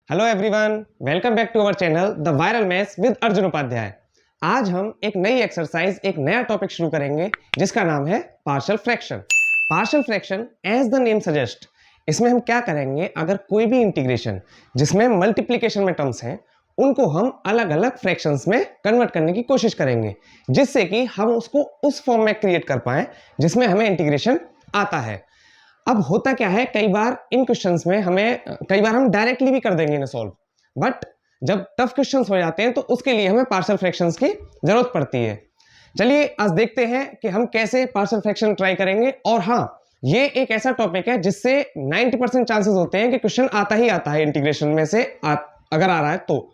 Hello everyone, welcome back to our channel the viral maths with Arjun Upadhyay. आज हम एक नई एक्सरसाइज, एक नया टॉपिक शुरू करेंगे जिसका नाम है partial fraction. Partial fraction as the name suggest, इसमें हम क्या करेंगे, अगर कोई भी इंटीग्रेशन जिसमें मल्टीप्लिकेशन में टर्म्स हैं उनको हम अलग अलग फ्रैक्शंस में कन्वर्ट करने की कोशिश करेंगे, जिससे कि हम उसको उस फॉर्म में क्रिएट कर पाए जिसमें हमें इंटीग्रेशन आता है। अब होता क्या है, कई बार इन क्वेश्चंस में कई बार हम डायरेक्टली भी कर देंगे इन्हें सॉल्व, बट जब टफ क्वेश्चंस हो जाते हैं तो उसके लिए हमें पार्शियल फ्रैक्शंस की जरूरत पड़ती है। चलिए आज देखते हैं कि हम कैसे पार्शियल फ्रैक्शन ट्राई करेंगे। और हाँ, ये एक ऐसा टॉपिक है जिससे 90% चांसेस होते हैं कि क्वेश्चन आता ही आता है इंटीग्रेशन में से अगर आ रहा है तो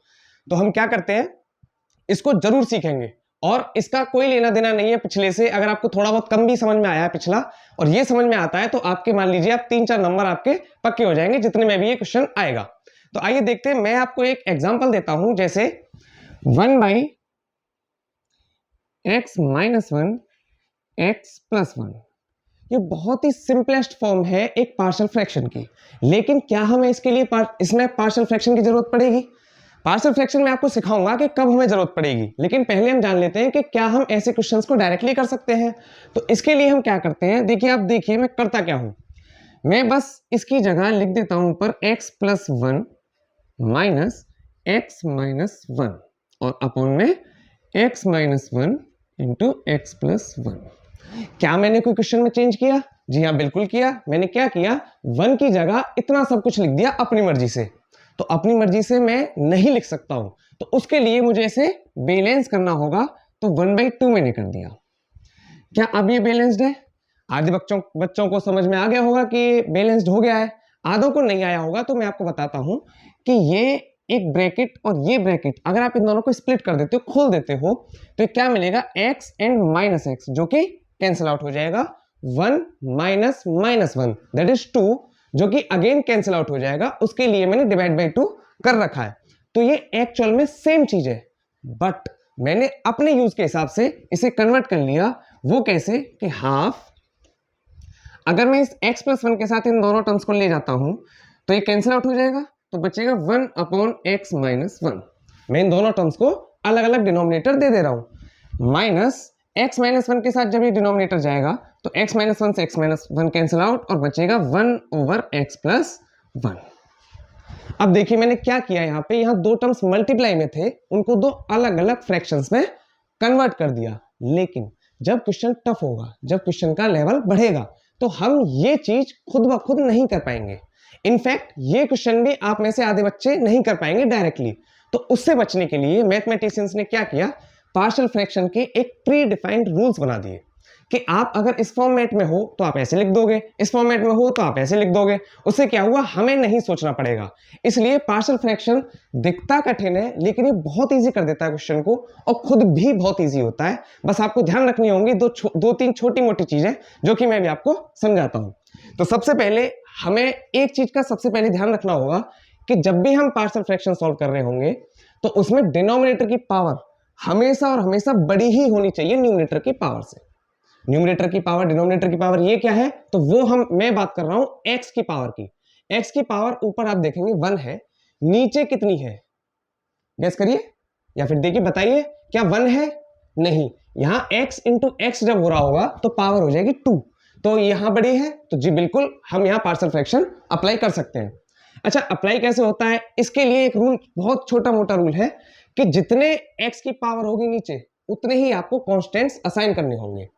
हम क्या करते हैं, इसको जरूर सीखेंगे। और इसका कोई लेना देना नहीं है पिछले से। अगर आपको थोड़ा बहुत कम भी समझ में आया है पिछला और ये समझ में आता है तो आपके मान लीजिए आप 3-4 नंबर आपके पक्के हो जाएंगे जितने में भी ये क्वेश्चन आएगा। तो आइए देखते हैं, मैं आपको एक एग्जांपल देता हूं, जैसे 1/x-1 x+1। ये बहुत ही सिंपलेस्ट फॉर्म है एक पार्शियल फ्रैक्शन की, लेकिन क्या हमें इसके लिए इसमें पार्शियल फ्रैक्शन की जरूरत पड़ेगी? पार्शियल फ्रैक्शन में आपको सिखाऊंगा कि कब हमें जरूरत पड़ेगी, लेकिन पहले हम जान लेते हैं कि क्या हम ऐसे क्वेश्चंस को डायरेक्टली कर सकते हैं। तो इसके लिए हम क्या करते हैं, देखिए आप देखिए मैं करता क्या हूं। मैं बस इसकी जगह लिख देता हूं ऊपर x+1 माइनस x-1 और अपॉन में x-1 इंटू x+1। क्या मैंने कोई क्वेश्चन में चेंज किया? जी हाँ, बिल्कुल किया। मैंने क्या किया, 1 की जगह इतना सब कुछ लिख दिया अपनी मर्जी से। तो अपनी मर्जी से मैं नहीं लिख सकता हूं, तो उसके लिए मुझे इसे बैलेंस करना होगा। तो 1/2 मैंने कर दिया। क्या अब ये बैलेंस्ड है? आधे बच्चों को समझ में आ गया होगा कि बैलेंस्ड हो गया है, आधों को नहीं आया होगा। तो मैं आपको बताता हूं कि ये एक ब्रैकेट और ये ब्रैकेट अगर आप इन दोनों को स्प्लिट कर देते हो, खोल देते हो, तो क्या मिलेगा, x एंड -x, जो कि कैंसिल आउट हो जाएगा। 1 माइनस -1 दैट इज 2, जो कि अगेन कैंसिल आउट हो जाएगा। उसके लिए मैंने डिवाइड बाय 2 कर रखा है। तो ये एक्चुअल में सेम चीज है, बट मैंने अपने यूज के हिसाब से इसे कन्वर्ट कर लिया। वो कैसे कि हाफ, अगर मैं इस x+1 के साथ इन दोनों टर्म्स को ले जाता हूं तो ये कैंसिल आउट हो जाएगा, तो बचेगा 1/x-1। मैं इन दोनों टर्म्स को अलग अलग डिनोमिनेटर दे दे रहा हूं। माइनस x-1 के साथ जब ये डिनोमिनेटर जाएगा तो x-1 से x-1 कैंसिल आउट और बचेगा 1/x+1। अब देखिए मैंने क्या किया, यहाँ दो टर्म्स मल्टीप्लाई में थे, उनको दो अलग अलग फ्रैक्शंस में कन्वर्ट कर दिया। लेकिन जब क्वेश्चन टफ होगा, जब क्वेश्चन का लेवल बढ़ेगा, तो हम ये चीज खुद ब खुद नहीं कर पाएंगे। इनफैक्ट ये क्वेश्चन भी आप में से आधे बच्चे नहीं कर पाएंगे डायरेक्टली। तो उससे बचने के लिए मैथमेटिशियंस ने क्या किया, पार्शियल फ्रैक्शन के एक प्री डिफाइंड रूल्स बना दिए कि आप अगर इस फॉर्मेट में हो तो आप ऐसे लिख दोगे, इस फॉर्मेट में हो तो आप ऐसे लिख दोगे। उससे क्या हुआ, हमें नहीं सोचना पड़ेगा। इसलिए पार्शियल फ्रैक्शन दिखता कठिन है, लेकिन ये बहुत इजी कर देता है क्वेश्चन को, और खुद भी बहुत इजी होता है। बस आपको ध्यान रखनी होंगी दो तीन छोटी मोटी चीजें, जो कि मैं भी आपको समझाता हूं। तो सबसे पहले हमें एक चीज का सबसे पहले ध्यान रखना होगा कि जब भी हम पार्शियल फ्रैक्शन सॉल्व कर रहे होंगे तो उसमें डिनोमिनेटर की पावर हमेशा और हमेशा बड़ी ही होनी चाहिए न्यूमरेटर की पावर से। न्यूमरेटर की पावर, डिनोमिनेटर की पावर, ये क्या है, तो वो मैं बात कर रहा हूं x की पावर की। x की पावर ऊपर आप देखेंगे 1 है, नीचे कितनी है गैस करिए, या फिर देखिए बताइए, क्या 1 है? नहीं, यहां x इंटू एक्स जब हो रहा होगा तो पावर हो जाएगी 2। तो यहां बड़ी है, तो जी बिल्कुल हम यहां पार्शियल फ्रैक्शन अप्लाई कर सकते हैं। अच्छा, अप्लाई कैसे होता है, इसके लिए एक रूल, बहुत छोटा मोटा रूल है कि जितने x की पावर होगी नीचे, उतने ही आपको कॉन्स्टेंट्स असाइन करने होंगे।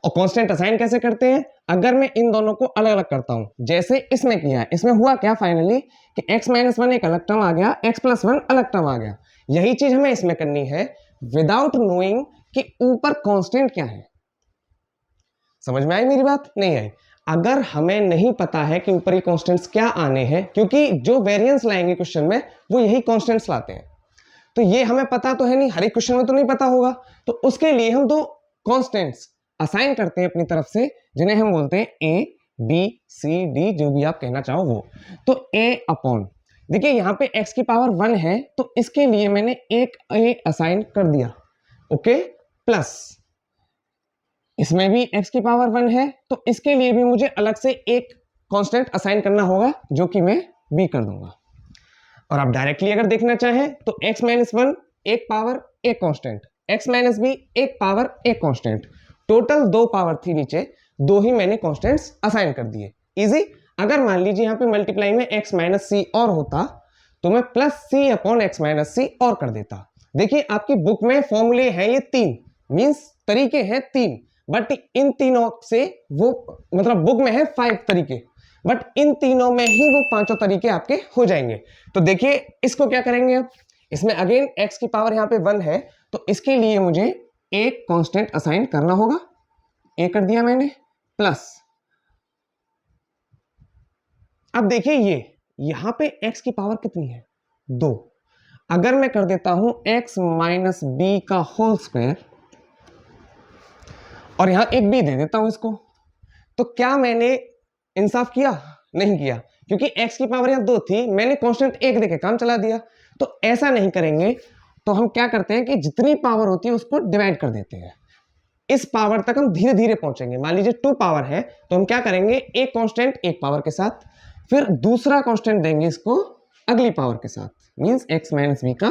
और कांस्टेंट असाइन कैसे करते हैं, अगर मैं इन दोनों को अलग अलग करता हूं, जैसे इसमें किया है, इसमें हुआ क्या फाइनली कि x-1 एक अलग टर्म आ गया, x+1 अलग टर्म आ गया। यही चीज हमें इसमें करनी है विदाउट नोइंग कि ऊपर कांस्टेंट क्या है। समझ में आई मेरी बात? नहीं आई? अगर हमें नहीं पता है कि ऊपर ये कांस्टेंट्स क्या आने हैं, क्योंकि जो वेरिएंस लाएंगे क्वेश्चन में वो यही कांस्टेंट्स लाते हैं, तो ये हमें पता तो है नहीं, हर एक क्वेश्चन में तो नहीं पता होगा। तो उसके लिए हम दो कांस्टेंट्स असाइन करते हैं अपनी तरफ से, जिन्हें हम बोलते हैं ए बी सी डी, जो भी आप कहना चाहो वो। तो a अपॉन, देखिए यहाँ पे x की पावर 1 है, तो इसके लिए मैंने एक a असाइन कर दिया, ओके, प्लस इसमें भी x की पावर 1 है, तो इसके लिए भी मुझे अलग से एक कांस्टेंट असाइन करना होगा, जो कि मैं b कर दूंगा। और आप डायरेक्टली अगर देखना चाहें तो x माइनस वन एक पावर एक कांस्टेंट, x माइनस बी एक पावर एक कांस्टेंट, टोटल दो पावर थी नीचे, दो ही मैंने कांस्टेंट्स असाइन कर दिए। इजी। अगर मान लीजिए यहाँ पे मल्टीप्लाई में x माइनस सी और होता तो मैं प्लस सी अपॉन एक्स माइनस सी और कर देता। देखिए आपकी बुक में फॉर्मूले हैं ये तीन, मींस तरीके हैं तीन, बट इन तीनों से वो मतलब बुक में है 5 तरीके, बट इन तीनों में ही वो पांचों तरीके आपके हो जाएंगे। तो देखिए इसको क्या करेंगे अब, इसमें अगेन x की पावर यहाँ पे 1 है तो इसके लिए मुझे एक कांस्टेंट असाइन करना होगा, एक कर दिया मैंने, प्लस अब देखिए ये यहां पे x की पावर कितनी है 2, अगर मैं कर देता हूं x माइनस बी का होल स्क्वायर और यहां एक b दे देता हूं इसको, तो क्या मैंने इंसाफ किया? नहीं किया, क्योंकि x की पावर यहां 2 थी, मैंने कांस्टेंट 1 देके काम चला दिया। तो ऐसा नहीं करेंगे, तो हम क्या करते हैं कि जितनी पावर होती है उसको डिवाइड कर देते हैं, इस पावर तक हम धीरे धीरे पहुंचेंगे। मान लीजिए 2 पावर है तो हम क्या करेंगे, एक कांस्टेंट एक पावर के साथ, फिर दूसरा कांस्टेंट देंगे इसको अगली पावर के साथ, मींस x माइनस बी का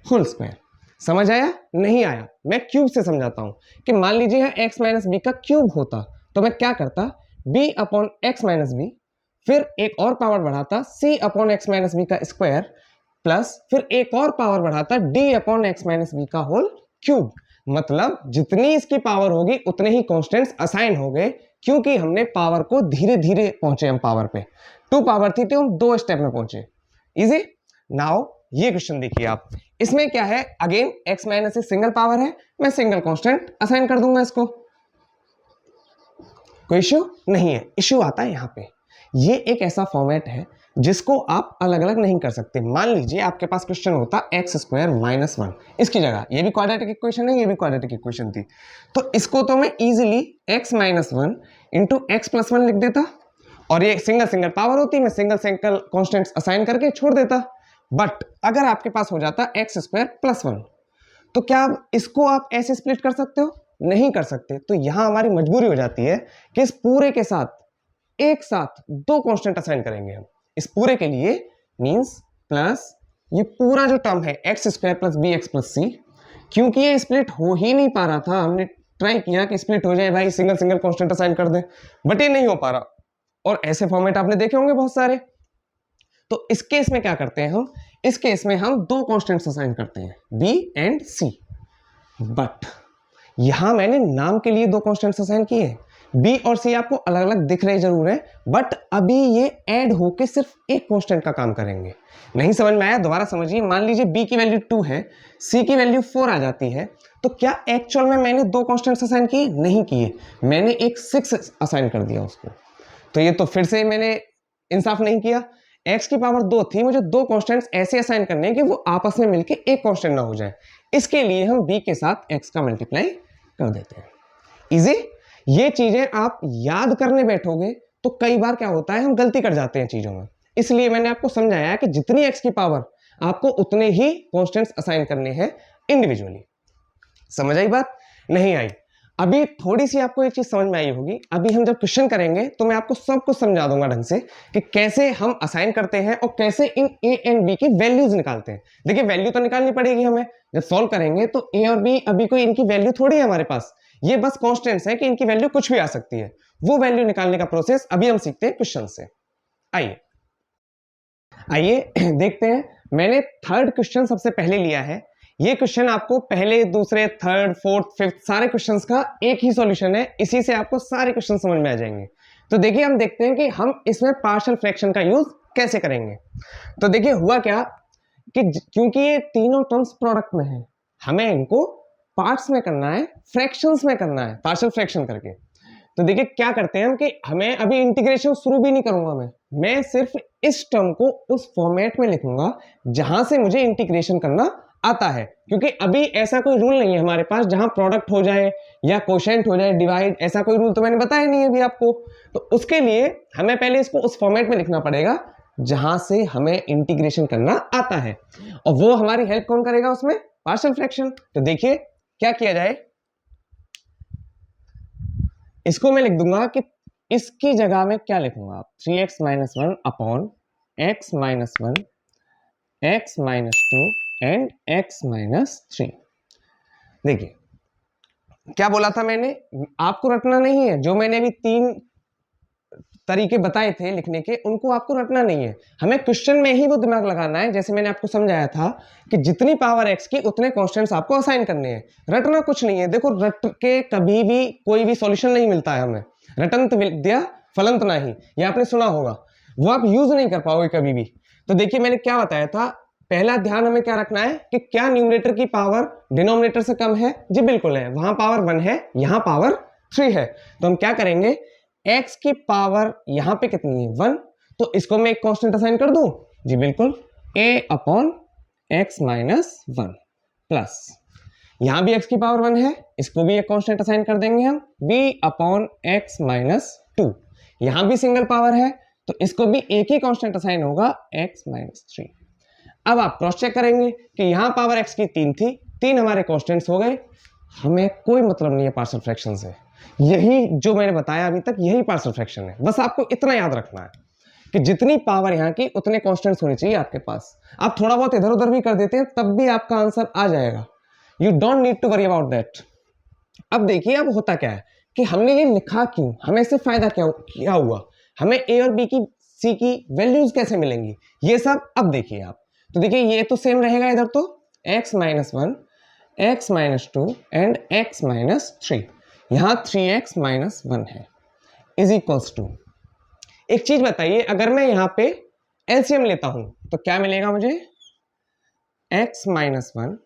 होल स्क्वायर। समझ आया? नहीं आया? मैं क्यूब से समझाता हूं कि मान लीजिए यह x माइनस बी का क्यूब होता तो मैं क्या करता, b upon x minus b, फिर एक और पावर बढ़ाता c upon x minus b का स्क्वायर, प्लस फिर एक और पावर बढ़ाता d upon x minus b का होल क्यूब। मतलब जितनी इसकी पावर होगी उतने ही कांस्टेंट्स असाइन हो गए, क्योंकि हमने पावर को धीरे धीरे पहुंचे हम पावर पे। 2 पावर थी तो हम 2 स्टेप में पहुंचे। इजी। नाउ ये क्वेश्चन देखिए आप, इसमें क्या है, अगेन x माइनस से सिंगल पावर है, मैं सिंगल कांस्टेंट असाइन कर दूंगा इसको, कोई इश्यू नहीं है। इश्यू आता है यहाँ पे, ये एक ऐसा फॉर्मेट है जिसको आप अलग अलग नहीं कर सकते। मान लीजिए आपके पास क्वेश्चन होता एक्स स्क्वायर माइनस 1, इसकी जगह ये भी क्वाड्रेटिक इक्वेशन है, ये भी क्वाड्रेटिक इक्वेशन थी, तो इसको तो मैं easily x minus 1 into x plus 1 लिख देता, और ये सिंगल सिंगल पावर होती, मैं सिंगल सिंगल कॉन्स्टेंट्स असाइन करके छोड़ देता। बट अगर आपके पास हो जाता एक्स स्क्वायर प्लस 1, तो क्या इसको आप ऐसे स्प्लिट कर सकते हो? नहीं कर सकते। तो यहां हमारी मजबूरी हो जाती है कि इस पूरे के साथ एक साथ 2 कांस्टेंट असाइन करेंगे हम इस पूरे के लिए, मींस प्लस ये पूरा जो टर्म है x square plus b x plus c, क्योंकि ये स्प्लिट हो ही नहीं पा रहा था, हमने ट्राई किया कि स्प्लिट हो जाए भाई, सिंगल सिंगल कांस्टेंट असाइन कर दें, बट ये नहीं हो पा रहा। और ऐसे फॉर्मेट आपने देखे होंगे बहुत सारे। तो इस केस में क्या करते हैं हम, इस केस में हम 2 कांस्टेंट्स असाइन करते हैं b एंड c, बट यहां मैंने नाम के लिए 2 कांस्टेंट्स असाइन किए हैं। b और c आपको अलग अलग दिख रहे जरूर है, बट अभी ये ऐड होके सिर्फ एक कांस्टेंट का काम करेंगे। नहीं समझ में आया? दोबारा समझिए। मान लीजिए b की वैल्यू 2 है, c की वैल्यू 4 आ जाती है, तो क्या एक्चुअल में मैंने 2 कांस्टेंट्स असाइन किए? नहीं किए, मैंने एक 6 असाइन कर दिया उसको। तो ये तो फिर से मैंने इंसाफ नहीं किया। x की पावर 2 थी, मुझे 2 कांस्टेंट्स ऐसे असाइन करने हैं कि वो आपस में मिलके एक कांस्टेंट ना हो जाए। इसके लिए हम b के साथ x का मल्टीप्लाई कर देते हैं। इजी। ये चीजें आप याद करने बैठोगे तो कई बार क्या होता है, हम गलती कर जाते हैं चीजों में। इसलिए मैंने आपको समझाया कि जितनी x की पावर आपको उतने ही कांस्टेंट्स असाइन करने हैं इंडिविजुअली। समझ आई बात? नहीं आई? अभी थोड़ी सी आपको एक चीज समझ में आई होगी। अभी हम जब क्वेश्चन करेंगे तो मैं आपको सब कुछ समझा दूंगा ढंग से कि कैसे हम असाइन करते हैं और कैसे इन a एंड b की वैल्यूज निकालते हैं। देखिए वैल्यू तो निकालनी पड़ेगी हमें, जब सॉल्व करेंगे तो a और b अभी कोई इनकी वैल्यू थोड़ी है हमारे पास, ये बस कॉन्स्टेंट्स है कि इनकी वैल्यू कुछ भी आ सकती है। वो वैल्यू निकालने का प्रोसेस अभी हम सीखते हैं क्वेश्चन से। आइए आइए देखते हैं। मैंने थर्ड क्वेश्चन सबसे पहले लिया है। ये क्वेश्चन आपको पहले दूसरे थर्ड फोर्थ फिफ्थ सारे क्वेश्चंस का एक ही सॉल्यूशन है, इसी से आपको सारे क्वेश्चन समझ में आ जाएंगे। तो देखिए हम देखते हैं कि हम इसमें पार्शियल फ्रैक्शन का यूज कैसे करेंगे। तो देखिए हुआ क्या कि क्योंकि ये तीनों टर्म्स प्रोडक्ट में है, हमें इनको पार्ट्स में करना है, फ्रैक्शंस में करना है, पार्शियल फ्रैक्शन करके। तो देखिए क्या करते हैं हम कि हमें अभी इंटीग्रेशन शुरू भी नहीं करूंगा मैं सिर्फ इस टर्म को उस फॉर्मेट में लिखूंगा जहां से मुझे इंटीग्रेशन करना आता है, क्योंकि अभी ऐसा कोई रूल नहीं है हमारे पास जहां प्रोडक्ट हो जाए या कोशेंट हो जाए, डिवाइड, ऐसा कोई रूल तो मैंने बताया नहीं है अभी आपको। तो उसके लिए हमें पहले इसको उस फॉर्मेट में लिखना पड़ेगा जहां से हमें इंटीग्रेशन करना आता है, और वो हमारी हेल्प कौन करेगा उसमें? Partial fraction. तो देखिए क्या किया जाए, इसको मैं लिख दूंगा कि इसकी जगह में क्या लिखूंगा आप 3x minus 1 upon x minus 1 x minus 2 and x minus 3। देखिए क्या बोला था मैंने, आपको रटना नहीं है, जो मैंने अभी 3 तरीके बताए थे लिखने के उनको आपको रटना नहीं है, हमें क्वेश्चन में ही वो दिमाग लगाना है। जैसे मैंने आपको समझाया था कि जितनी पावर x की उतने कांस्टेंट्स आपको असाइन करने हैं, रटना कुछ नहीं है। देखो रट के कभी भी कोई भी सॉल्यूशन नहीं मिलता है हमें, रटंत विद्या फलंत नहीं, ये आपने सुना होगा, वो आप यूज नहीं कर पाओगे कभी भी। तो देखिए मैंने क्या बताया था, पहला ध्यान हमें क्या रखना है कि क्या न्यूमरेटर की पावर डिनोमिनेटर से कम है, जी बिल्कुल है, वहां पावर 1 है, यहां पावर 3 है। तो हम क्या करेंगे, x की पावर यहां पे कितनी है 1, तो इसको मैं एक कांस्टेंट असाइन कर दूं, जी बिल्कुल, a upon x minus 1 plus यहां भी x की पावर 1 है, इसको भी एक कांस्टेंट असाइन कर देंगे हम, b अपॉन x माइनस 2, यहां भी सिंगल पावर है तो इसको भी एक ही कांस्टेंट असाइन होगा x माइनस 3। अब आप क्रॉस चेक करेंगे कि यहां पावर x की 3 थी, 3 हमारे कांस्टेंट्स हो गए, हमें कोई मतलब नहीं है पार्शियल फ्रैक्शन से, यही जो मैंने बताया अभी तक यही पार्शियल फ्रैक्शन है। बस आपको इतना याद रखना है कि जितनी पावर यहाँ की उतने कांस्टेंट्स होने चाहिए आपके पास। आप थोड़ा बहुत इधर उधर भी कर देते हैं तब भी आपका आंसर आ जाएगा, you don't need to worry about that. अब देखिए अब होता क्या है कि हमने ये लिखा क्यों, हमें इससे फायदा क्या हुआ, हमें ए और बी की सी की वैल्यूज कैसे मिलेंगी, ये सब अब देखिए आप। तो देखिए ये तो सेम रहेगा, इधर तो x minus 1, x minus 2 and x minus 3, यहां 3x माइनस 1 है, इज इक्वल्स टू, एक चीज बताइए, अगर मैं यहां पे एलसीएम लेता हूं तो क्या मिलेगा मुझे, x minus 1,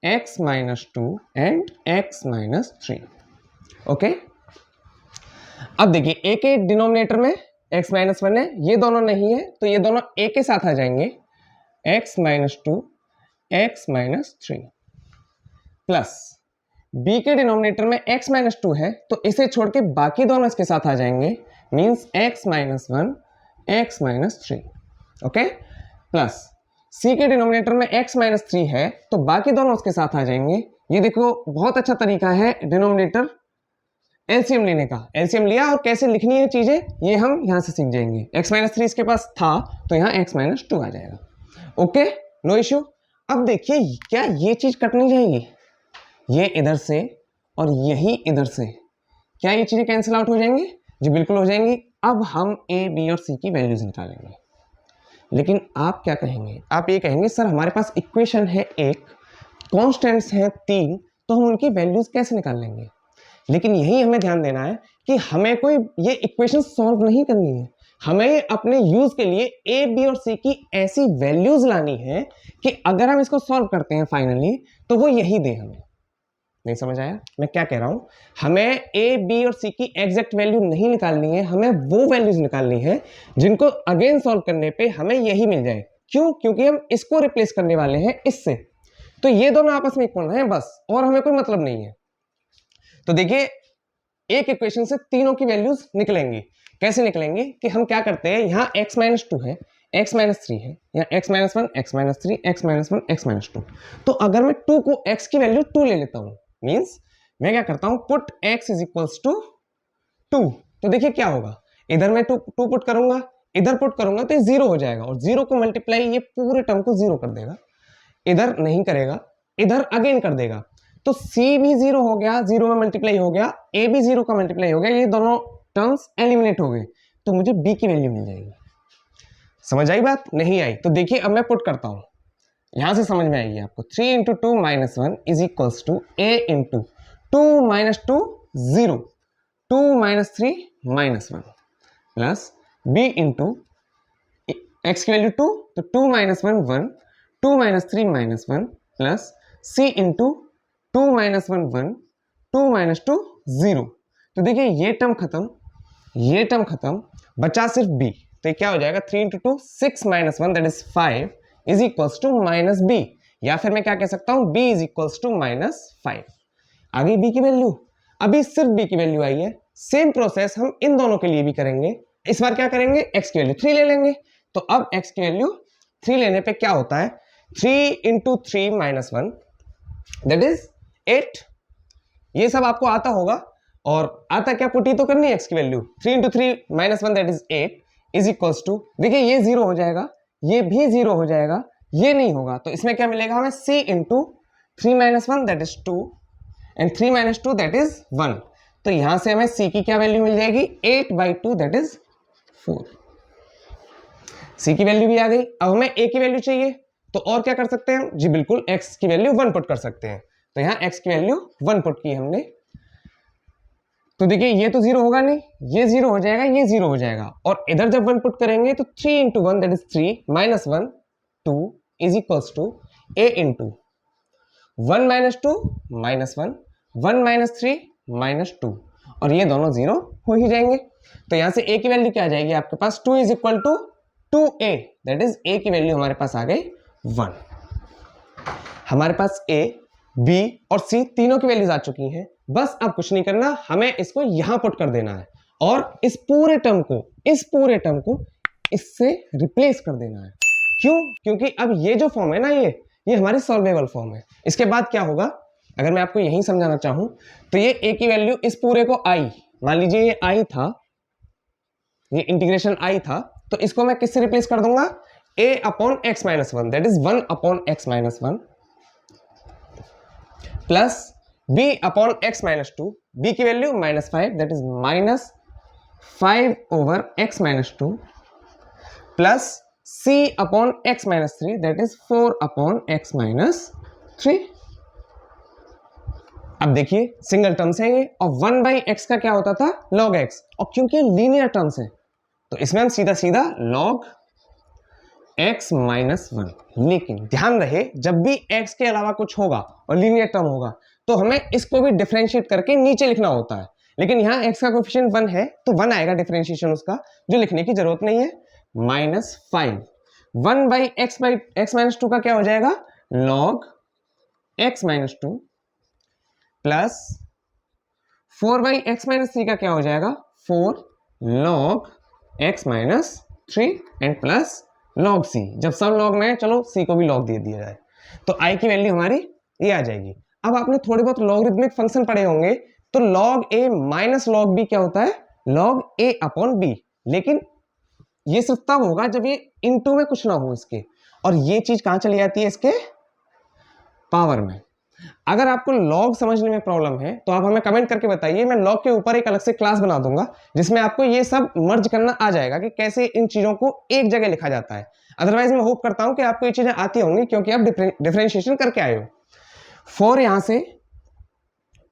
x minus 2 and x minus 3। Okay, अब देखिए a के डिनोमिनेटर में x माइनस 1 है, ये दोनों नहीं है तो ये दोनों a के साथ आ जाएंगे, x minus 2 x minus 3 plus b के डिनोमिनेटर में x माइनस 2 है तो इसे छोड़ के बाकी दोनों इसके साथ आ जाएंगे, means x minus 1 x minus 3। Okay, plus c के डिनोमिनेटर में x माइनस 3 है तो बाकी दोनों उसके साथ आ जाएंगे। ये देखो बहुत अच्छा तरीका है डिनोमिनेटर एलसीएम लेने का, एलसीएम लिया और कैसे लिखनी है चीजें ये हम यहां से सीख जाएंगे। x माइनस 3 इसके पास था तो यहाँ x माइनस 2 आ जाएगा। Okay, no issue. अब देखिए क्या ये चीज कट नहीं जाएगी, ये इधर से और यही इधर से, क्या ये चीजें कैंसिल आउट हो जाएंगी, जी बिल्कुल हो जाएंगी। अब हम ए बी और सी की वैल्यूज निकालेंगे, लेकिन आप क्या कहेंगे, आप ये कहेंगे सर हमारे पास इक्वेशन है एक, कॉन्स्टेंट्स हैं 3, तो हम उनकी वैल्यूज कैसे निकाल लेंगे। लेकिन यही हमें ध्यान देना है कि हमें कोई ये इक्वेशन सॉल्व नहीं करनी है, हमें अपने यूज के लिए ए बी और सी की ऐसी वैल्यूज लानी है कि अगर हम इसको सॉल्व करते हैं फाइनली तो वो यही दे हमें। नहीं समझ आया मैं क्या कह रहा हूं, हमें ए बी और सी की एग्जैक्ट वैल्यू नहीं निकालनी है, हमें वो वैल्यूज निकालनी है जिनको अगेन सॉल्व करने पे हमें यही मिल जाए। क्यों, क्योंकि हम इसको रिप्लेस करने वाले हैं इससे, तो ये दोनों आपस में इक्वल हैं बस, और हमें कोई मतलब नहीं है। तो देखिए एक इक्वेशन से तीनों की वैल्यूज निकलेंगी, कैसे निकलेंगी कि हम क्या करते हैं, यहाँ x माइनस 2 है, x माइनस 3 है, यहाँ x minus 1, x minus 3, x minus 1, x minus 2, तो अगर मैं 2 को x की वैल्यू 2 ले लेता हूँ, मीन्स मैं क्या करता हूँ put x is equals to 2, तो देखिए क्या होगा, इधर मैं 2 पुट करूंगा, इधर पुट करूंगा तो ये 0 हो जाएगा और 0 को मल्टीप्लाई ये पूरे टर्म को 0 कर देगा, इधर नहीं करेगा, इधर अगेन कर देगा, तो c भी 0 हो गया, 0 में मल्टीप्लाई हो गया, a भी 0 का मल्टीप्लाई हो गया, ये दोनों टर्म्स एलिमिनेट हो गए, तो मुझे b की वैल्यू मिल जाएगी। समझ आई बात, नहीं आई तो देखिए अब मैं पुट करता हूं, यहां से समझ में आएगी आपको, 3 into 2 minus 1 is equals to a into 2 minus 2 0, 2 minus 3 minus 1 plus b into x की वैल्यू 2 तो 2 minus 1 1, 2 minus 3 minus 1 plus c into 2 minus 1 1, 2 minus 2 0, तो देखिए ये टर्म खत्म, ये टर्म खत्म, बचा सिर्फ b, तो ये क्या हो जाएगा 3 into 2 6 minus 1 that is 5 is equals to minus b, या फिर मैं क्या कह सकता हूं b is equals to minus 5। आ गई b की वैल्यू, अभी सिर्फ b की वैल्यू आई है, सेम प्रोसेस हम इन दोनों के लिए भी करेंगे। इस बार क्या करेंगे, x की वैल्यू 3 ले लेंगे, तो अब x की वैल्यू 3 लेने पे क्या होता है, 3 इंटू 3 माइनस 1 दैट इज 8, ये सब आपको आता होगा, और आता क्या, पुटी तो करनी है x की value, 3 into 3 minus 1 that is 8 is equals to, देखिए ये 0 हो जाएगा, ये भी 0 हो जाएगा, ये नहीं होगा, तो इसमें क्या मिलेगा हमें c into 3 minus 1 that is 2 and 3 minus 2 that is 1। तो यहां से हमें c की क्या वैल्यू मिल जाएगी 8/2 दैट इज 4। c की वैल्यू भी आ गई। अब हमें a की वैल्यू चाहिए, तो और क्या कर सकते हैं जी, बिल्कुल x की वैल्यू 1 पुट कर सकते हैं। तो यहाँ x की वैल्यू 1 पुट की हमने, तो देखिए ये तो 0 होगा नहीं, ये 0 हो जाएगा, ये 0 हो जाएगा, और इधर जब 1 पुट करेंगे तो 3 into 1 that is 3 minus 1 2 is equals to a into 1 minus 2 minus 1 1 minus 3 minus 2, और ये दोनों 0 हो ही जाएंगे। तो यहाँ से a की वैल्यू क्या आ जाएगी आपके पास 2 is equal to 2a, that is a की वैल्यू हमारे पास आ गई 1। हमारे पास a, b और c तीनों की वैल्यूज आ चुकी हैं। बस अब कुछ नहीं करना, हमें इसको यहां पुट कर देना है और इस पूरे टर्म को इससे रिप्लेस कर देना है। क्यों? क्योंकि अब ये जो फॉर्म है ना, ये हमारी सॉल्वेबल फॉर्म है। इसके बाद क्या होगा, अगर मैं आपको यही समझाना चाहूं तो ये a की वैल्यू इस पूरे को i, मान लीजिए ये i था, ये इंटीग्रेशन i था, तो इसको मैं किससे रिप्लेस कर दूंगा a upon x minus 1 that is 1 upon x minus 1 plus b upon x minus 2, b की value minus 5 that is minus 5 over x minus 2 plus c upon x minus 3 that is 4 upon x minus 3। अब देखिए single terms है ये, और 1 by x का क्या होता था log x, और क्योंकि लीनियर टर्म्स है तो इसमें हम सीधा सीधा log x माइनस 1। लेकिन ध्यान रहे जब भी x के अलावा कुछ होगा और लीनियर टर्म होगा तो हमें इसको भी डिफरेंशिएट करके नीचे लिखना होता है, लेकिन यहाँ x का कोएफिशिएंट 1 है तो 1 आएगा डिफरेंशिएशन उसका, जो लिखने की जरूरत नहीं है। माइनस 5 1 बाई एक्स माइनस 2 का क्या हो जाएगा log x minus 2 plus 4 by x minus 3 का क्या हो जाएगा 4 log x minus 3 and plus log c। जब सब log में है चलो c को भी log दे दिया जाए, तो i की वैल्यू हमारी ये आ जाएगी। अब आपने थोड़े बहुत लॉगरिथमिक फंक्शन पढ़े होंगे, तो log a minus log b क्या होता है log a अपॉन b, लेकिन ये सिर्फ तब होगा जब ये इनटू में कुछ ना हो इसके, और ये चीज कहां चली जाती है इसके पावर में। अगर आपको लॉग समझने में प्रॉब्लम है तो आप हमें कमेंट करके बताइए, मैं लॉग के ऊपर एक अलग से क्लास बना दूंगा जिसमें आपको ये सब मर्ज करना आ जाएगा कि कैसे इन चीजों को एक जगह लिखा जाता है। अदरवाइज मैं होप करता हूं कि आपको ये चीजें आती होंगी क्योंकि आप डिफरेंशिएशन करके आए हो। 4 यहां से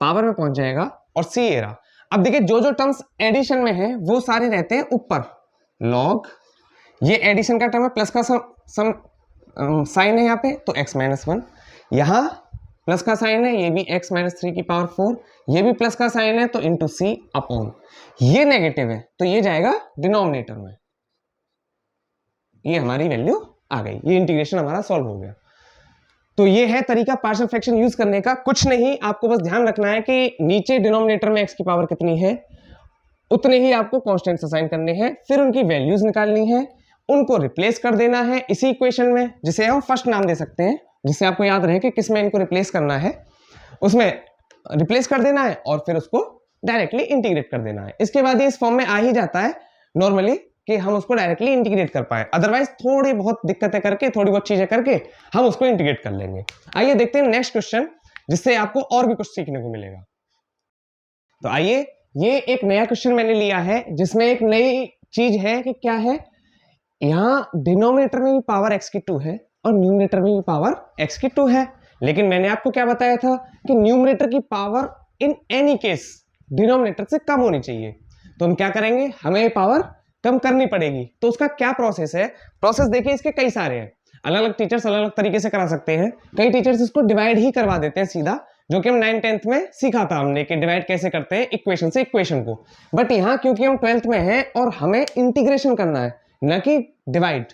पावर में पहुंच जाएगा और सी ए रहा। अब देखिए जो जो टर्म्स एडिशन में है वो सारे रहते हैं ऊपर, लॉग ये एडिशन का टर्म है, प्लस का सम साइन है यहाँ पे तो x माइनस 1, यहाँ प्लस का साइन है ये भी x माइनस 3 की पावर 4, ये भी प्लस का साइन है तो इंटू सी अपॉन, ये नेगेटिव है तो ये जाएगा डिनोमिनेटर में। ये हमारी वैल्यू आ गई, ये इंटीग्रेशन हमारा सॉल्व हो गया। तो ये है तरीका पार्शियल फ्रैक्शन यूज करने का। कुछ नहीं, आपको बस ध्यान रखना है कि नीचे डिनोमिनेटर में x की पावर कितनी है उतने ही आपको कांस्टेंट्स असाइन करने हैं, फिर उनकी वैल्यूज निकालनी है, उनको रिप्लेस कर देना है इसी इक्वेशन में, जिसे हम फर्स्ट नाम दे सकते हैं, जिससे आपको याद रहे कि किस में इनको रिप्लेस करना है, उसमें रिप्लेस कर देना है और फिर उसको डायरेक्टली इंटीग्रेट कर देना है। इसके बाद ये इस फॉर्म में आ ही जाता है नॉर्मली कि हम उसको डायरेक्टली इंटीग्रेट कर पाए, अदरवाइज थोड़ी बहुत दिक्कतें करके थोड़ी बहुत चीजें करके हम उसको इंटीग्रेट कर लेंगे। आइए देखते हैं नेक्स्ट क्वेश्चन, जिससे आपको और भी कुछ सीखने को मिलेगा। तो आइए, ये एक नया क्वेश्चन मैंने लिया है जिसमें एक नई चीज है कि क्या है, यहाँ डिनोमिनेटर में भी पावर x की 2 है और न्यूमरेटर में भी पावर x की 2 है, लेकिन मैंने आपको क्या बताया था कि न्यूमरेटर की power in any case denominator से कम होनी चाहिए। तो हम क्या करेंगे, हमें ये पावर कम करनी पड़ेगी। तो उसका क्या प्रोसेस है, प्रोसेस देखिए इसके कई सारे हैं, अलग अलग टीचर्स अलग अलग तरीके से करा सकते हैं। कई टीचर्स इसको डिवाइड ही करवा देते हैं सीधा, जो कि हम 9th-10th में सीखा था हमने कि डिवाइड कैसे करते हैं इक्वेशन से इक्वेशन को। बट यहाँ क्योंकि हम 12th में हैं और हमें इंटीग्रेशन करना है न कि डिवाइड,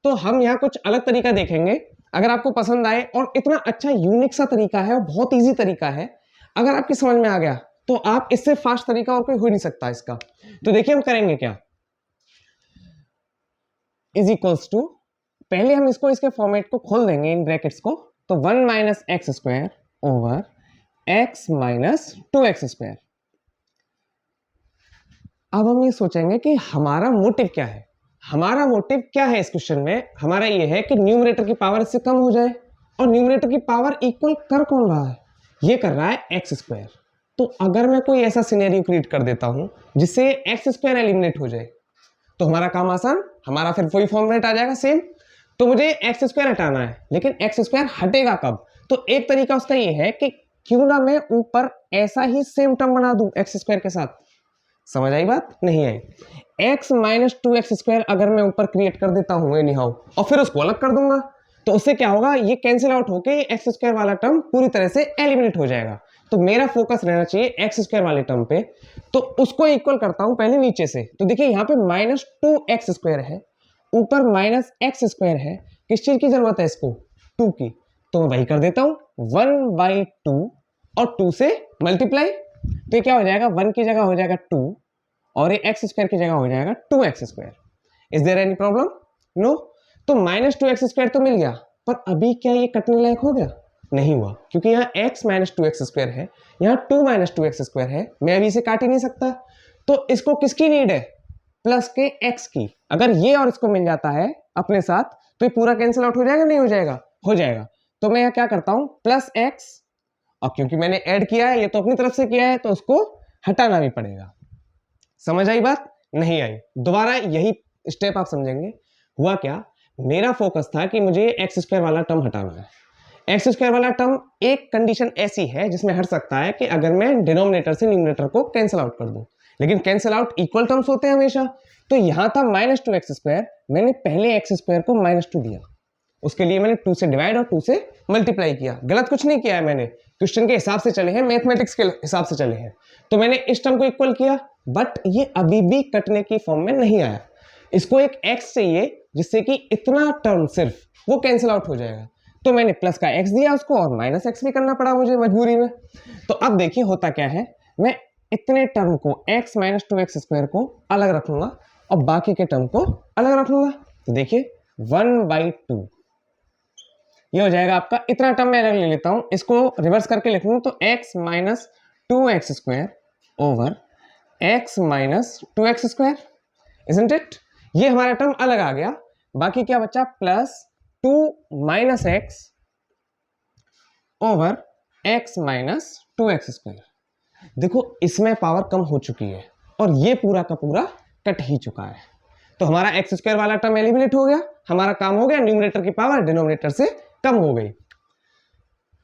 तो हम यहाँ कुछ अलग तरीका देखेंगे। अगर आपको पसंद आए, और इतना अच्छा यूनिक सा तरीका है और बहुत ईजी तरीका है, अगर आपकी समझ में आ गया तो आप इससे फास्ट तरीका और कोई हो नहीं सकता इसका। तो देखिए हम करेंगे क्या, इज इक्वल्स टू, पहले हम इसको इसके फॉर्मेट को खोल देंगे इन ब्रैकेट्स को, तो 1 minus x square over x minus 2x square. अब हम ये सोचेंगे कि हमारा मोटिव क्या है, हमारा मोटिव क्या है इस क्वेश्चन में? हमारा ये है कि न्यूमरेटर की पावर इससे कम हो जाए, और न्यूमरेटर की पावर इक्वल कर कौन रहा है? ये कर रहा है एक्स स्क्वायर। तो अगर मैं कोई ऐसा सिनेरियो क्रिएट कर देता हूं जिससे एक्स स्क्वायर एलिमिनेट हो जाए, तो हमारा काम आसान, हमारा फिर वही फॉर्मेट आ जाएगा सेम। तो मुझे एक्स स्क्वायर हटाना है, लेकिन एक्स स्क्वायर हटेगा कब? तो एक तरीका उसका ये है कि क्यों ना मैं ऊपर ऐसा ही सेम टर्म बना दूं एक्स स्क्वायर के साथ। समझ आई बात? नहीं आई? एक्स माइनस 2x स्क्वायर अगर मैं ऊपर क्रिएट कर देता हूं एनी हाउ, और फिर उसको अलग कर दूंगा, तो उससे क्या होगा? ये कैंसिल आउट होके एक्स स्क्वायर वाला टर्म पूरी तरह से एलिमिनेट हो जाएगा। तो मेरा फोकस रहना चाहिए एक्स स्क्वायर वाले टर्म पे। तो उसको इक्वल करता हूं पहले नीचे से। तो देखिए यहाँ पे माइनस 2x स्क्वायर है, ऊपर माइनस एक्स स्क्वायर है। किस चीज की जरूरत है इसको? 2 की। तो मैं वही कर देता हूं 1/2 और 2 से मल्टीप्लाई। तो ये क्या हो जाएगा? 1 की जगह हो जाएगा 2 और ये एक्स स्क्वायर की जगह हो जाएगा 2x square. Is there any problem? No. तो माइनस 2x स्क्वायर तो मिल गया, पर अभी क्या ये कटने लायक हो गया? नहीं हुआ, क्योंकि यहाँ x माइनस 2x स्क्वायर है, यहाँ 2 माइनस 2x स्क्वायर है। मैं अभी इसे काट ही नहीं सकता। तो इसको किसकी नीड है? प्लस के x की। अगर ये और इसको मिल जाता है अपने साथ, तो ये पूरा कैंसिल आउट हो जाएगा? नहीं हो जाएगा? हो जाएगा। तो मैं यहाँ क्या करता हूँ? प्लस x, और क्योंकि मैंने ऐड किया है, ये तो अपनी तरफ से किया है, तो उसको हटाना भी पड़ेगा। समझ आई बात? नहीं आई? दोबारा यही स्टेप आप समझेंगे। हुआ क्या? मेरा फोकस था कि मुझे एक्स स्क्वायर वाला टर्म हटाना है। एक्स स्क्वायर वाला टर्म एक कंडीशन ऐसी है जिसमें हट सकता है कि अगर मैं डिनोमिनेटर से न्यूमरेटर को कैंसिल आउट कर दूं, लेकिन कैंसिल आउट इक्वल टर्म्स होते हैं हमेशा। तो यहां था माइनस 2x स्क्वायर, मैंने पहले एक्स स्क्वायर को माइनस 2 दिया, उसके लिए मैंने 2 से डिवाइड और 2 से मल्टीप्लाई किया। गलत कुछ नहीं किया है मैंने, क्वेश्चन के हिसाब से चले हैं, मैथमेटिक्स के हिसाब से चले हैं। तो मैंने इस टर्म को इक्वल किया, बट ये अभी भी कटने की फॉर्म में नहीं आया। इसको एक x चाहिए जिससे कि इतना टर्म सिर्फ वो कैंसिल आउट हो जाएगा। तो मैंने प्लस का x दिया उसको, और माइनस x भी करना पड़ा मुझे मजबूरी में। तो अब देखिए होता क्या है, मैं इतने टर्म को x माइनस 2x स्क्वायर को अलग रखूंगा और बाकी के टर्म को अलग रखूंगा। तो देखिए 1/2 ये हो जाएगा आपका। इतना टर्म मैं अलग ले लेता हूं, इसको रिवर्स करके लिख लूं तो x minus 2x square over x minus 2x square, isn't it? ये हमारा टर्म अलग आ गया। बाकी क्या बचा? Plus 2 minus x over x minus 2x square. देखो इसमें पावर कम हो चुकी है और ये पूरा का पूरा कट ही चुका है। तो हमारा एक्स स्क्वायर वाला टर्म एलिमिनेट हो गया, हमारा काम हो गया। न्यूमरेटर की पावर डिनोमिनेटर से कम हो गई।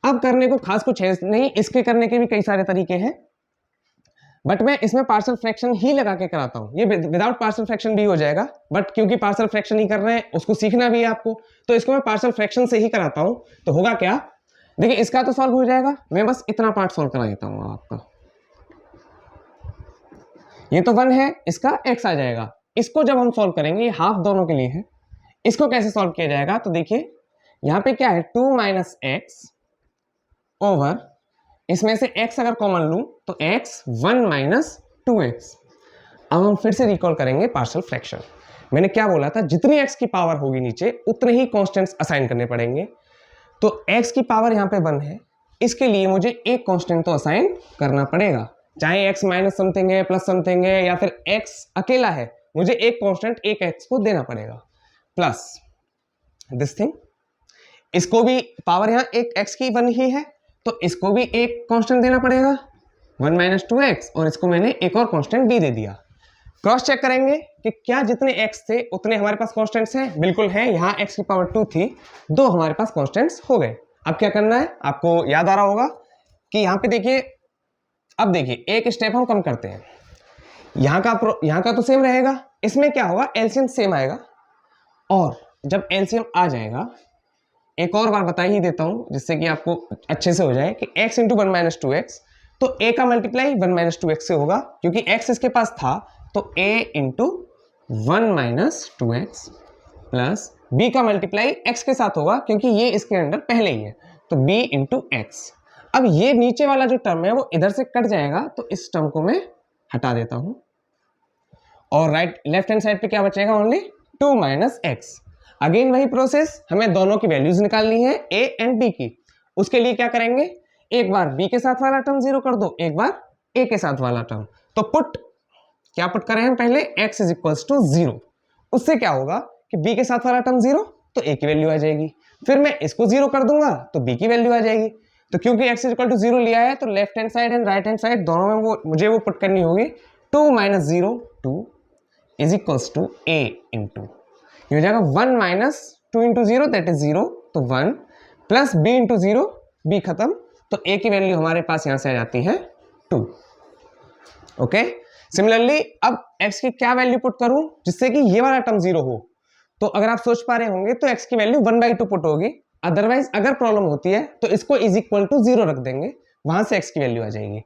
अब करने को खास कुछ है नहीं, इसके करने के भी कई सारे तरीके हैं, बट मैं इसमें पार्शियल फ्रैक्शन ही लगा के कराता हूं। ये विदाउट पार्शियल फ्रैक्शन भी हो जाएगा, बट क्योंकि पार्शियल फ्रैक्शन ही कर रहे हैं, उसको सीखना भी है आपको, तो इसको मैं पार्शियल फ्रैक्शन से ही कराता हूं। तो होगा क्या? देखिए इसका तो सॉल्व हो जाएगा, मैं बस इतना पार्ट सॉल्व करा देता हूं आपका। ये तो 1 है, इसका x आ जाएगा। इसको जब हम सॉल्व करेंगे, ये हाफ दोनों के लिए है, इसको कैसे सॉल्व किया जाएगा? तो देखिए यहां पे क्या है? 2 माइनस एक्स ओवर, इसमें से x अगर कॉमन लूं तो x 1 माइनस 2x। अब हम फिर से रिकॉल करेंगे पार्शियल फ्रैक्शन। मैंने क्या बोला था? जितनी x की पावर होगी नीचे, उतने ही कांस्टेंट्स असाइन करने पड़ेंगे। तो x की पावर यहाँ पे 1 है, इसके लिए मुझे एक कांस्टेंट तो असाइन करना पड़ेगा, चाहे x माइनस समथिंग है, प्लस समथिंग है, या फिर x अकेला है, मुझे एक कांस्टेंट एक x को देना पड़ेगा। प्लस दिस थिंग, इसको भी पावर यहाँ एक x की 1 ही है, तो इसको भी एक कांस्टेंट देना पड़ेगा 1 माइनस 2x, और इसको मैंने एक और कांस्टेंट b दे दिया। क्रॉस चेक करेंगे कि क्या जितने x थे उतने हमारे पास कांस्टेंट्स हैं। बिल्कुल है, यहाँ x की पावर 2 थी, 2 हमारे पास कांस्टेंट्स हो गए। अब क्या करना है? आपको याद आ रहा होगा कि यहाँ पे देखिए, अब देखिए एक स्टेप हम कम करते हैं। यहाँ का तो सेम रहेगा, इसमें क्या होगा? एलसीएम सेम आएगा, और जब एलसीएम आ जाएगा, एक और बार बता ही देता हूं जिससे कि आपको अच्छे से हो जाए कि x इंटू 1 माइनस 2x, तो a का मल्टीप्लाई 1 माइनस 2x से होगा, क्योंकि x इसके पास था, तो a into 1 minus 2x plus b का मल्टीप्लाई x के साथ होगा, क्योंकि ये इसके अंदर पहले ही है, तो b इंटू x। अब ये नीचे वाला जो टर्म है वो इधर से कट जाएगा, तो इस टर्म को मैं हटा देता हूं, और लेफ्ट हैंड साइड पे क्या बचेगा? Only 2 minus x. अगेन वही प्रोसेस, हमें दोनों की वैल्यूज निकालनी है a एंड b की। उसके लिए क्या करेंगे? एक बार b के साथ वाला टर्म 0 कर दो, एक बार a के साथ वाला टर्म। तो क्या पुट करें हम? पहले x इज इक्वल्स टू 0, उससे क्या होगा कि b के साथ वाला टर्म 0 तो a की वैल्यू आ जाएगी, फिर मैं इसको 0 कर दूंगा तो b की वैल्यू आ जाएगी। तो क्योंकि x इक्वल टू 0 लिया है तो left hand side and right hand side दोनों में वो मुझे वो पुट करनी होगी 2 minus 0 2 is equals to a into ये हो जाएगा 1 माइनस 2 इंटू 0 दैट इज 0 तो 1 प्लस b इंटू 0 b खत्म तो a की वैल्यू हमारे पास यहां से आ जाती है 2। ओके, सिमिलरली अब x की क्या वैल्यू पुट करूं जिससे कि ये वाला टर्म 0 हो, तो अगर आप सोच पा रहे होंगे तो x की वैल्यू 1/2 पुट होगी, अदरवाइज अगर प्रॉब्लम होती है तो इसको इज इक्वल टू 0 रख देंगे, वहां से x की वैल्यू आ जाएगी।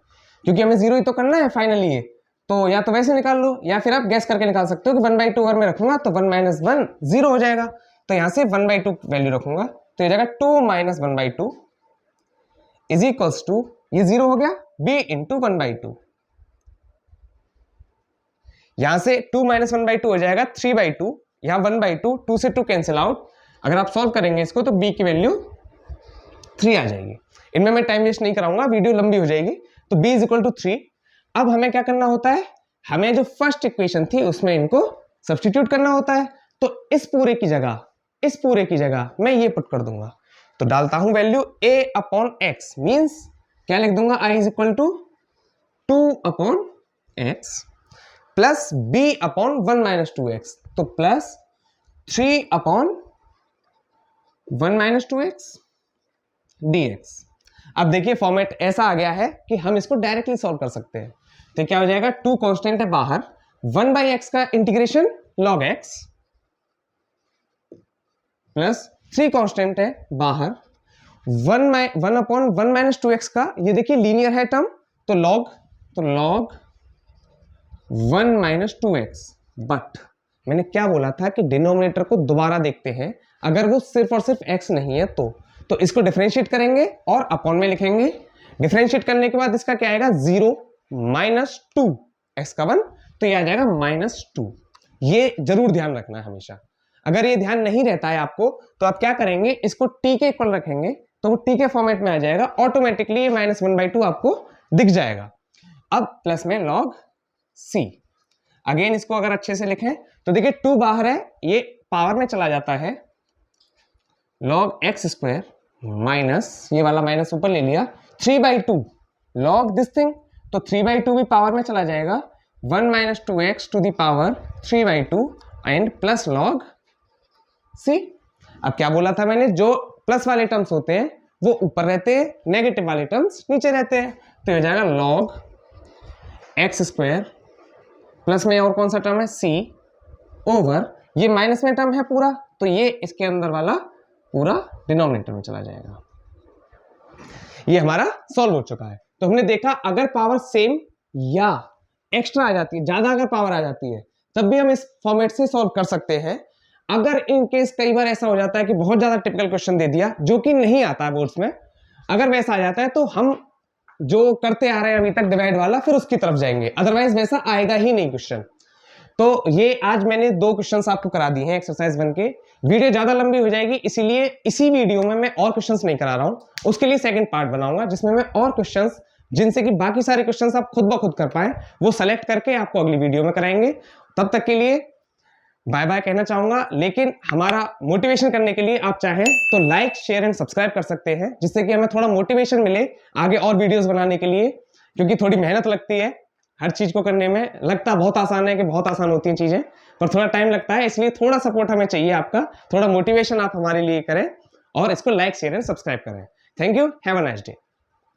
क्योंकि हमें 0 ही तो करना है फाइनली ये, तो या तो वैसे निकाल लो या फिर आप गैस करके निकाल सकते हो कि 1/2 अगर मैं रखूंगा तो 1 माइनस 1 0 हो जाएगा, तो यहां से 1/2 वैल्यू रखूंगा तो ये जाएगा 2 माइनस 1/2 इज इक्वल्स टू ये 0 हो गया b इंटू 1/2, यहां से 2 माइनस 1/2 हो जाएगा 3/2, यहाँ 1/2 2 से 2 कैंसिल आउट, अगर आप सॉल्व करेंगे इसको तो b की वैल्यू 3 आ जाएगी। इनमें मैं टाइम वेस्ट नहीं कराऊंगा, वीडियो लंबी हो जाएगी, तो b इज इक्वल टू 3। अब हमें क्या करना होता है, हमें जो फर्स्ट इक्वेशन थी उसमें इनको सब्स्टिट्यूट करना होता है, तो इस पूरे की जगह मैं ये पुट कर दूंगा, तो डालता हूं value a upon x means क्या लिख दूंगा i is equal to 2 upon x plus b upon 1 minus 2x, तो plus 3 upon 1 minus 2x dx। अब देखिए फॉर्मेट ऐसा आ गया है कि हम इसको डायरेक्टली सॉल्व कर सकते हैं, तो क्या हो जाएगा 2 कांस्टेंट है बाहर, 1/x का integration log x plus 3 constant है बाहर 1 अपॉन 1 माइनस 2x का, ये देखिए लीनियर है टर्म तो log 1 माइनस 2x, बट मैंने क्या बोला था कि डिनोमिनेटर को दोबारा देखते हैं, अगर वो सिर्फ और सिर्फ x नहीं है तो इसको डिफरेंशिएट करेंगे और अपॉन में लिखेंगे, डिफरेंशिएट करने के बाद इसका क्या आएगा 0 माइनस 2 x का 1 तो ये आ जाएगा -2। ये जरूर ध्यान रखना है हमेशा, अगर ये ध्यान नहीं रहता है आपको तो आप क्या करेंगे, इसको t के इक्वल रखेंगे तो वो t के फॉर्मेट में आ जाएगा, ऑटोमेटिकली ये -1/2 आपको दिख जाएगा। अब प्लस में log c, अगेन इसको अगर अच्छे से लिखें तो देखिए 2 बाहर है, ये पावर में चला जाता है, log x स्क्वायर माइनस ये वाला माइनस ऊपर ले लिया 3/2 log दिस थिंग, तो 3/2 भी पावर में चला जाएगा, 1 minus 2x to the power 3/2 and plus log c। अब क्या बोला था मैंने, जो प्लस वाले टर्म्स होते हैं वो ऊपर रहते हैं, नेगेटिव वाले टर्म्स नीचे रहते हैं, तो हो जाएगा log x स्क्वायर प्लस में और कौन सा टर्म है c ओवर ये माइनस में टर्म है पूरा, तो ये इसके अंदर वाला पूरा डिनोमिनेटर में चला जाएगा। ये हमारा सॉल्व हो चुका है। तो हमने देखा अगर पावर सेम या एक्स्ट्रा आ जाती है, ज्यादा अगर पावर आ जाती है तब भी हम इस फॉर्मेट से सॉल्व कर सकते हैं। अगर इन केस कई बार ऐसा हो जाता है कि बहुत ज्यादा टिपिकल क्वेश्चन दे दिया जो कि नहीं आता है बोर्ड्स में, अगर वैसा आ जाता है तो हम जो करते आ रहे हैं अभी तक डिवाइड वाला फिर उसकी तरफ जाएंगे, अदरवाइज वैसा आएगा ही नहीं क्वेश्चन। तो ये आज मैंने 2 क्वेश्चंस आपको करा दिए हैं एक्सरसाइज 1 के, वीडियो ज्यादा लंबी हो जाएगी इसीलिए इसी वीडियो में मैं और क्वेश्चंस नहीं करा रहा हूं, उसके लिए सेकंड पार्ट बनाऊंगा जिसमें मैं और क्वेश्चंस जिनसे कि बाकी सारे क्वेश्चंस आप खुद ब खुद कर पाए वो सेलेक्ट करके आपको अगली वीडियो में कराएंगे। तब तक के लिए बाय बाय कहना चाहूंगा, लेकिन हमारा मोटिवेशन करने के लिए आप चाहें तो लाइक शेयर एंड सब्सक्राइब कर सकते हैं, जिससे कि हमें थोड़ा मोटिवेशन मिले आगे और वीडियोस बनाने के लिए, क्योंकि थोड़ी मेहनत लगती है हर चीज को करने में। लगता बहुत आसान है कि बहुत आसान होती हैं चीजें, पर थोड़ा टाइम लगता है, इसलिए थोड़ा सपोर्ट हमें चाहिए आपका, थोड़ा मोटिवेशन आप हमारे लिए करें और इसको लाइक शेयर एंड सब्सक्राइब करें। Thank you, have a nice day.